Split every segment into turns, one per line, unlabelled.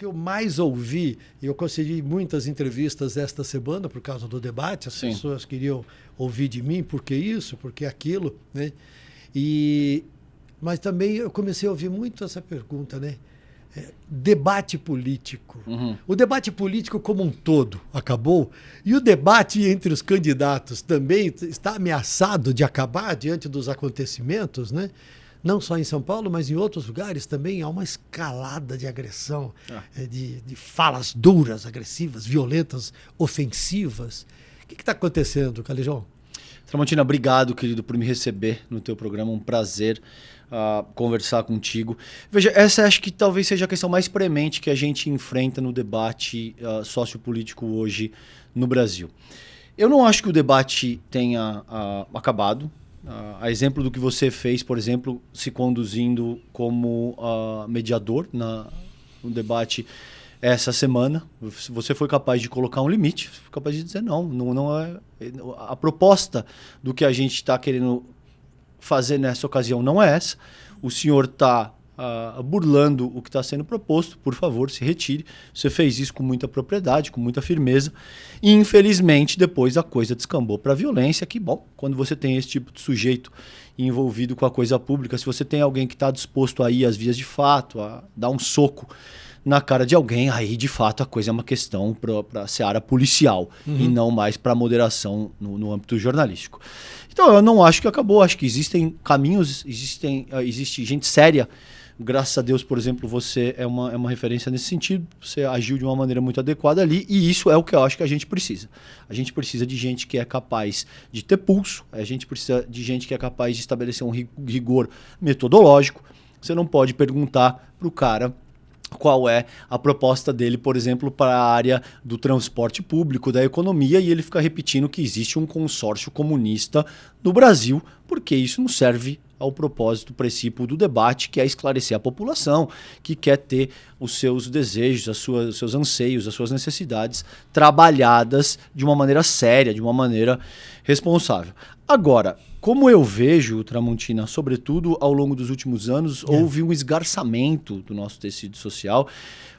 que eu mais ouvi, e eu concedi muitas entrevistas esta semana por causa do debate, as pessoas queriam ouvir de mim, por que isso, por que aquilo, né? Mas também eu comecei a ouvir muito essa pergunta, né? Debate político. O debate político como um todo acabou, e o debate entre os candidatos também está ameaçado de acabar diante dos acontecimentos, né? Não só em São Paulo, mas em outros lugares também há uma escalada de agressão, de falas duras, agressivas, violentas, ofensivas. O que está acontecendo, Calejão?
Tramontina, obrigado, querido, por me receber no teu programa. Um prazer conversar contigo. Veja, essa acho que talvez seja a questão mais premente que a gente enfrenta no debate sociopolítico hoje no Brasil. Eu não acho que o debate tenha acabado. A exemplo do que você fez, por exemplo, se conduzindo como mediador no debate essa semana, você foi capaz de colocar um limite, foi capaz de dizer não é a proposta do que a gente está querendo fazer nessa ocasião não é essa. O senhor está burlando o que está sendo proposto, por favor, se retire. Você fez isso com muita propriedade, com muita firmeza. E, infelizmente, depois a coisa descambou para a violência, que, bom, quando você tem esse tipo de sujeito envolvido com a coisa pública, se você tem alguém que está disposto a ir às vias de fato, a dar um soco na cara de alguém, aí, de fato, a coisa é uma questão para a seara policial e não mais para a moderação no âmbito jornalístico. Então, eu não acho que acabou. Acho que existem caminhos, existe gente séria. Graças a Deus, por exemplo, você é uma referência nesse sentido. Você agiu de uma maneira muito adequada ali, e isso é o que eu acho que a gente precisa. A gente precisa de gente que é capaz de ter pulso, a gente precisa de gente que é capaz de estabelecer um rigor metodológico. Você não pode perguntar para o cara qual é a proposta dele, por exemplo, para a área do transporte público, da economia, e ele fica repetindo que existe um consórcio comunista no Brasil, porque isso não serve ao propósito princípio do debate, que é esclarecer a população, que quer ter os seus desejos, os seus anseios, as suas necessidades trabalhadas de uma maneira séria, de uma maneira responsável. Agora, como eu vejo, Tramontina, sobretudo ao longo dos últimos anos, houve um esgarçamento do nosso tecido social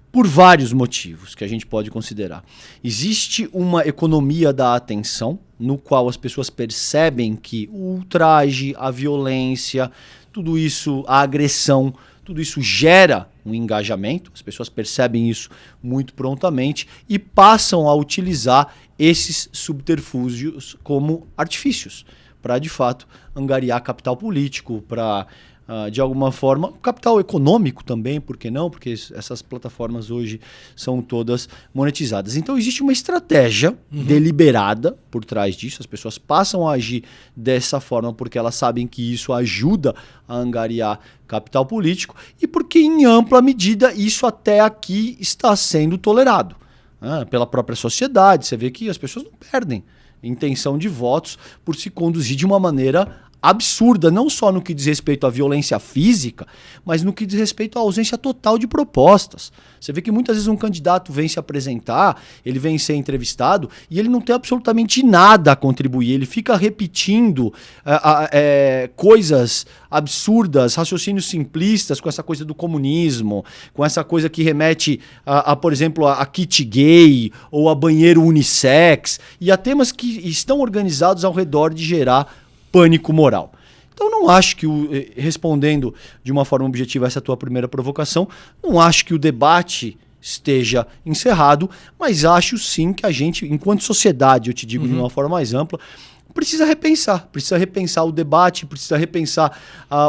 por vários motivos que a gente pode considerar. Existe uma economia da atenção, no qual as pessoas percebem que o ultraje, a violência, tudo isso, a agressão, tudo isso gera um engajamento, as pessoas percebem isso muito prontamente e passam a utilizar esses subterfúgios como artifícios para, de fato, angariar capital político, para, de alguma forma, capital econômico também, por que não? Porque essas plataformas hoje são todas monetizadas. Então, existe uma estratégia deliberada por trás disso. As pessoas passam a agir dessa forma porque elas sabem que isso ajuda a angariar capital político e porque, em ampla medida, isso até aqui está sendo tolerado pela própria sociedade. Você vê que as pessoas não perdem intenção de votos por se conduzir de uma maneira absurda, não só no que diz respeito à violência física, mas no que diz respeito à ausência total de propostas. Você vê que muitas vezes um candidato vem se apresentar, ele vem ser entrevistado e ele não tem absolutamente nada a contribuir, ele fica repetindo coisas absurdas, raciocínios simplistas com essa coisa do comunismo, com essa coisa que remete, por exemplo, a kit gay ou a banheiro unissex e a temas que estão organizados ao redor de gerar pânico moral. Então, não acho que, respondendo de uma forma objetiva essa tua primeira provocação, não acho que o debate esteja encerrado, mas acho sim que a gente, enquanto sociedade, eu te digo de uma forma mais ampla, precisa repensar o debate, precisa repensar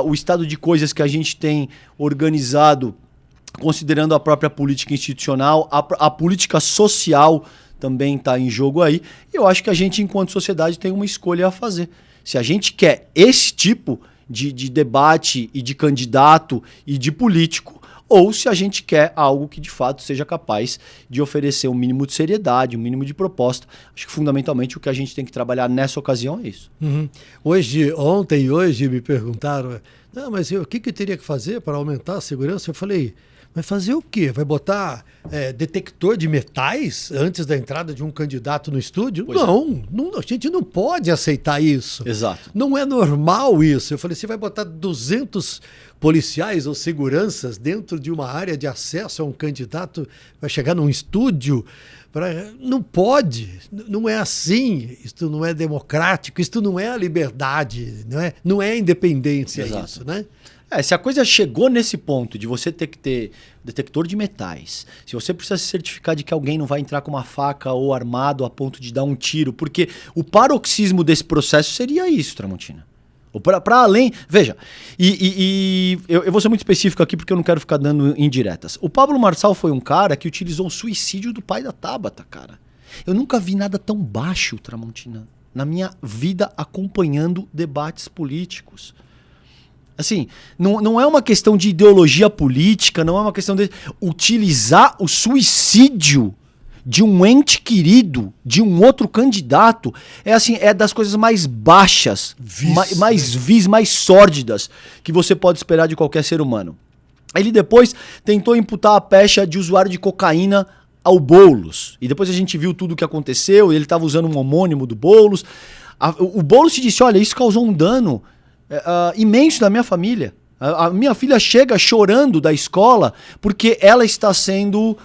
o estado de coisas que a gente tem organizado, considerando a própria política institucional, a política social também está em jogo aí, e eu acho que a gente, enquanto sociedade, tem uma escolha a fazer. Se a gente quer esse tipo de debate e de candidato e de político, ou se a gente quer algo que de fato seja capaz de oferecer um mínimo de seriedade, um mínimo de proposta. Acho que fundamentalmente o que a gente tem que trabalhar nessa ocasião é isso.
Ontem e hoje me perguntaram, não, mas o que eu teria que fazer para aumentar a segurança? Eu falei, Vai fazer o quê? Vai botar detector de metais antes da entrada de um candidato no estúdio? Não, a gente não pode aceitar isso.
Exato.
Não é normal isso. Eu falei, você vai botar 200 policiais ou seguranças dentro de uma área de acesso a um candidato, vai chegar num estúdio? Não pode, não é assim, isto não é democrático, isto não é a liberdade, não é a independência.
Exato.
Isso, né?
Se a coisa chegou nesse ponto de você ter que ter detector de metais, se você precisa se certificar de que alguém não vai entrar com uma faca ou armado a ponto de dar um tiro, porque o paroxismo desse processo seria isso, Tramontina. Para além... Veja, eu vou ser muito específico aqui porque eu não quero ficar dando indiretas. O Pablo Marçal foi um cara que utilizou o suicídio do pai da Tabata, cara. Eu nunca vi nada tão baixo, Tramontina, na minha vida acompanhando debates políticos. Assim, não é uma questão de ideologia política, não é uma questão de utilizar o suicídio de um ente querido, de um outro candidato, é das coisas mais baixas, mais sórdidas que você pode esperar de qualquer ser humano. Ele depois tentou imputar a pecha de usuário de cocaína ao Boulos. E depois a gente viu tudo o que aconteceu, e ele estava usando um homônimo do Boulos. O Boulos se disse, olha, isso causou um dano imenso na minha família. A minha filha chega chorando da escola porque ela está sendo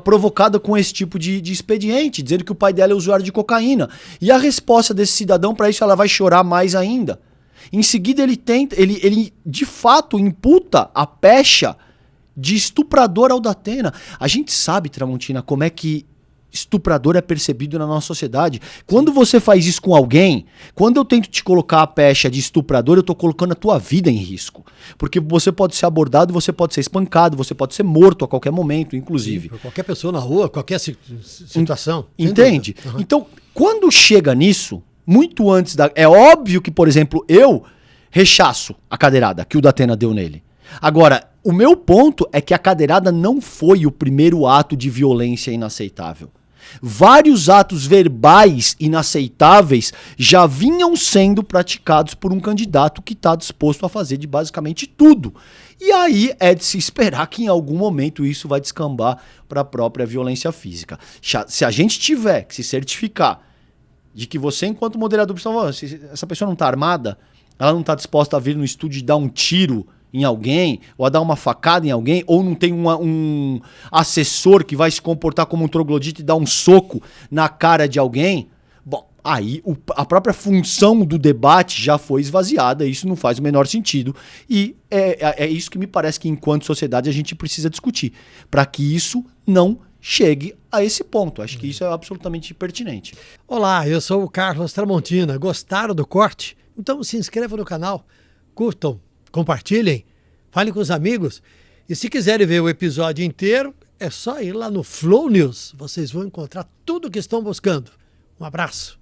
provocada com esse tipo de expediente, dizendo que o pai dela é usuário de cocaína. E a resposta desse cidadão para isso, ela vai chorar mais ainda. Em seguida ele de fato imputa a pecha de estuprador ao Datena. A gente sabe, Tramontina, como é que estuprador é percebido na nossa sociedade. Quando você faz isso com alguém, quando eu tento te colocar a pecha de estuprador, eu tô colocando a tua vida em risco. Porque você pode ser abordado, você pode ser espancado, você pode ser morto a qualquer momento, inclusive.
Sim, qualquer pessoa na rua, qualquer situação.
Entende?
Uhum.
Então, quando chega nisso, muito antes da... É óbvio que, por exemplo, eu rechaço a cadeirada que o Datena deu nele. Agora, o meu ponto é que a cadeirada não foi o primeiro ato de violência inaceitável. Vários atos verbais inaceitáveis já vinham sendo praticados por um candidato que está disposto a fazer de basicamente tudo. E aí é de se esperar que em algum momento isso vai descambar para a própria violência física. Se a gente tiver que se certificar de que você, enquanto moderador, se essa pessoa não está armada, ela não está disposta a vir no estúdio e dar um tiro em alguém, ou a dar uma facada em alguém, ou não tem um assessor que vai se comportar como um troglodita e dar um soco na cara de alguém, bom, aí a própria função do debate já foi esvaziada, isso não faz o menor sentido, e é isso que me parece que enquanto sociedade a gente precisa discutir, para que isso não chegue a esse ponto. Acho que isso é absolutamente pertinente.
Olá, eu sou o Carlos Tramontina. Gostaram do corte? Então se inscrevam no canal, curtam, compartilhem, falem com os amigos. E se quiserem ver o episódio inteiro, é só ir lá no Flow News. Vocês vão encontrar tudo o que estão buscando. Um abraço.